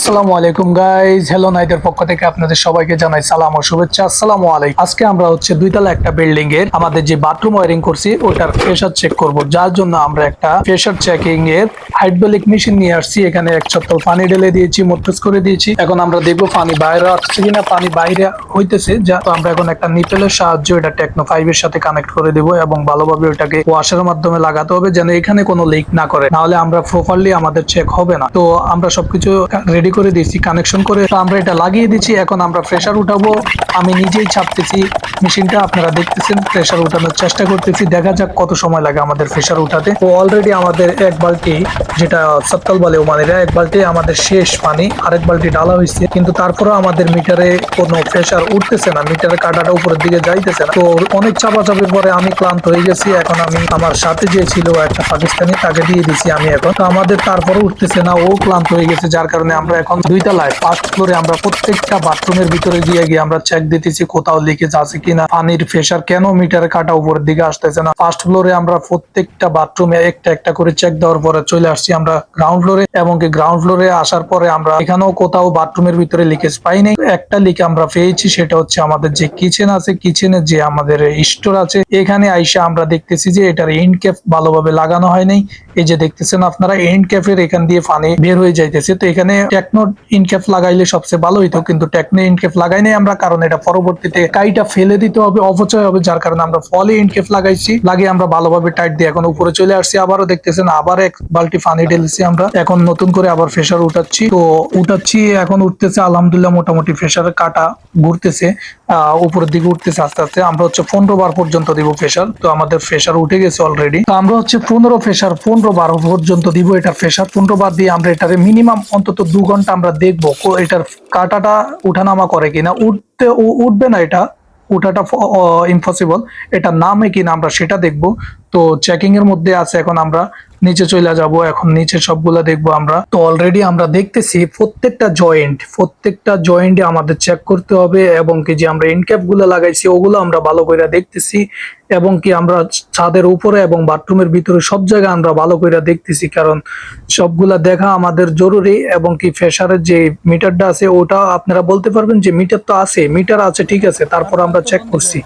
আসসালামু আলাইকুম guys, hello নাইটের পক্ষ থেকে আপনাদের সবাইকে জানাই সালাম ও শুভেচ্ছা। আসসালামু আলাইকুম। আজকে আমরা দুইতলা একটা বিল্ডিং এর আমাদের যে বাথরুম ওয়ারিং করছি ওটার প্রেসার চেক করব, যার জন্য আমরা একটা প্রেসার চেকিং এর হাইড্রোলিক মেশিন নিয়ে আসছি। এখানে এক চত্বর পানি ঢেলে দিয়েছি, মোটরস করে দিয়েছি। এখন আমরা দেখবো পানি বাইরে আসছে কিনা। পানি বাইরে হইতেছে, যা তো আমরা এখন একটা নিপেলের সাহায্যে এটা টেকনো 5 এর সাথে কানেক্ট করে দেব এবং ভালোভাবে ওটাকে ওয়াশের মাধ্যমে লাগাতে হবে যেন এখানে কোনো লিক না করে, নাহলে আমরা প্রপারলি আমাদের চেক হবে না। তো আমরা সবকিছু রেডি করে দিয়েছি, কানেকশন করে তো আমরা এটা লাগিয়ে দিচ্ছি। এখন আমরা প্রেসার উঠাবো, আমি নিজেই চাপতেছি মেশিনটা, আপনারা দেখতেছেন প্রেসার উঠানোর চেষ্টা করতেছি। দেখা যাক কত সময় লাগে আমাদের প্রেসার উঠাতে। তো অলরেডি আমাদের এক বালতি, যেটা সত্তল বলে ওমানিরা, এক বালতি আমাদের শেষ পানি, আরেক বালতি ডালা হয়েছে, কিন্তু তারপরেও আমাদের মিটারে কোনো প্রেসার উঠতেছে না, মিটারের কাঁটাটা উপরের দিকে যাইতেছে না। তো অনেক চাপাচাপির পরে আমি ক্লান্ত হয়ে গেছি। এখন আমি আমার সাথে যে ছিল একটা পাকিস্তানি, তাকে দিয়ে দিছি আমি। এখন তো আমাদের তারপরে উঠতেছে না, ও ক্লান্ত হয়ে গেছে, যার কারণে আমরা এখন দুইতলায় ফার্স্ট ফ্লোরে আমরা প্রত্যেকটা বাথরুমের ভিতরে গিয়ে আমরা চেক দিতেছি কোথাও লিকেজ আছে কিনা, পানির প্রেসার কেন মিটারের কাটা উপরের দিকে আসতেছে না। ফার্স্ট ফ্লোরে আমরা প্রত্যেকটা বাথরুমে একটা একটা করে চেক দেওয়ার পরে চলে আসছি আমরা গ্রাউন্ড ফ্লোরে, এবং গ্রাউন্ড ফ্লোরে আসার পরে আমরা এখানেও কোথাও বাথরুমের ভিতরে লিকেজ পাই নাই। একটা লিক আমরা পেয়েছি, সেটা হচ্ছে আমাদের যে কিচেন আছে, কিচেনের যে আমাদের স্টোর আছে, এখানে আইসা আমরা দেখতেছি যে এটার এন্ড ক্যাপ ভালোভাবে লাগানো হয় নাই। এই যে দেখতেছেন আপনারা, এন্ড ক্যাপের এখান দিয়ে পানি বের হয়ে যাইতেছে। তো এখানে টেকনো ইন ক্যাপ লাগাইলে সবচেয়ে ভালো হইতো, কিন্তু টেকনো ইন ক্যাপ লাগাই নাই আমরা, কারণ এটা পরবর্তীতে কাইটা ফেলে দিতে হবে, অপচয় হবে, যার কারণে আমরা ফলে ইন ক্যাপ লাগাইছি। লাগিয়ে আমরা ভালোভাবে টাইট দিয়ে এখন উপরে চলে আসছি। আবারও দেখতেছেন, আবার এক বালতি পানি ঢেলেছি আমরা। এখন নতুন করে আবার প্রেসার উঠাচ্ছি। তো উঠাচ্ছি, এখন উঠতেছে আলহামদুলিল্লাহ, মোটামুটি প্রেসারের কাটা ঘুরতেছে, উপরের দিকে উঠতেছে আস্তে আস্তে। আমরা 15 বার পর্যন্ত দিব প্রেসার। তো আমাদের প্রেসার উঠে গেছে অলরেডি। তো আমরা 15 বার পর্যন্ত দিব এটা প্রেসার। 15 বার দিয়ে আমরা এটারে মিনিমাম অন্তত 2 ঘন্টা আমরা দেখবো এটার কাটাটা উঠানামা করে কিনা। উঠবে না, এটা উঠাটা ইম্পসিবল, এটা নামে কিনা আমরা সেটা দেখবো। তো চেকিং এর মধ্যে আছে, এখন আমরা নিচে চলে যাব, এখন নিচে সবগুলা দেখবো আমরা। তো অলরেডি আমরা দেখতেছি প্রত্যেকটা জয়েন্টে আমাদের চেক করতে হবে, এবং কি যে আমরা ইনক্যাপ গুলো লাগাইছি ওগুলো আমরা ভালো করে দেখতেছি, এবং কি আমরা ছাদের উপরে এবং বাথরুমের ভিতরে সব জায়গায় আমরা ভালো করে দেখতেছি, কারণ সবগুলা দেখা আমাদের জরুরি। এবং কি প্রেসারের যে মিটারটা আছে ওটা আপনারা বলতে পারবেন যে মিটার তো আছে, মিটার আছে ঠিক আছে, তারপর আমরা চেক করছি।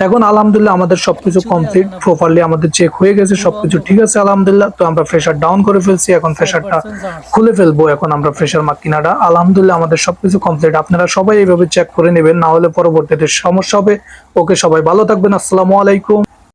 এখন আলহামদুলিল্লাহ আমাদের সবকিছু কমপ্লিট, প্রপারলি আমাদের চেক হয়ে গেছে, সবকিছু ঠিক আছে আলহামদুলিল্লাহ। তো আমরা প্রেসার ডাউন করে ফেলছি, এখন প্রেসারটা খুলে ফেলবো। এখন আমরা প্রেসার মাকিনাটা আলহামদুলিল্লাহ আমাদের সবকিছু কমপ্লিট। আপনারা সবাই এইভাবে চেক করে নেবেন, না হলে পরবর্তীতে সমস্যা হবে। ওকে, সবাই ভালো থাকবেন। আসসালামু আলাইকুম।